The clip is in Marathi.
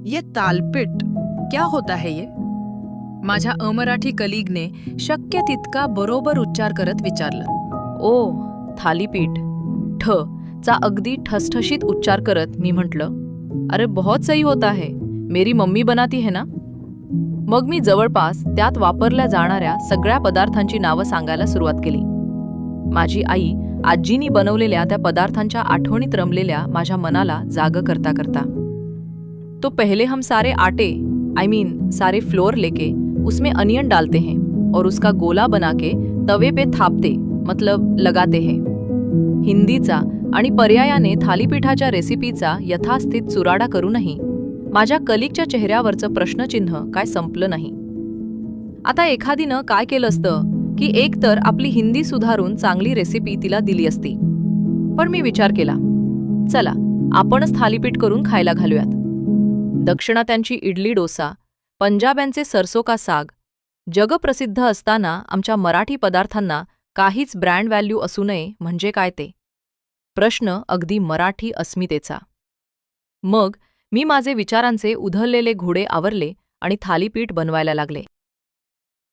ये तालपीठ क्या होता है ये? माझ्या अमराठी कलीगने शक्य तितका बरोबर उच्चार करत विचारलं. ओ, थालीपीठ. ठ चा अगदी ठसठशीत उच्चार करत मी म्हटलं, अरे बहुत सही होता है, मेरी मम्मी बनाती है ना. मग मी जवळपास त्यात वापरल्या जाणाऱ्या सगळ्या पदार्थांची नावं सांगायला सुरुवात केली. माझी आई आजीनी बनवलेल्या त्या पदार्थांच्या आठवणीत रमलेल्या माझ्या मनाला जाग करता करता. तो पहले हम सारे आटे सारे फ्लोर लेके उसमें अनियन डालते हैं और उसका गोला बना के तवे पे थापते मतलब लगाते हैं. हिंदीचा आणि पर्यायाने थालीपीठाच्या रेसिपीचा यथास्थित चुराडा करूनही माझ्या कलिकच्या चेहऱ्यावरचं प्रश्नचिन्ह काय संपलं नाही. आता एखादीनं काय केलं असतं की एकतर आपली हिंदी सुधारून चांगली रेसिपी तिला दिली असती. पण मी विचार केला, चला आपणच थालीपीठ करून खायला घालूयात. दक्षिणात्यांची इडली डोसा, पंजाब्यांचे सरसो का साग, जगप्रसिद्ध असताना आमच्या मराठी पदार्थांना काहीच ब्रँड व्हॅल्यू असू नये म्हणजे काय ते? प्रश्न अगदी मराठी अस्मितेचा. मग मी माझे विचारांचे उधळलेले घोडे आवरले आणि थालीपीठ बनवायला लागले.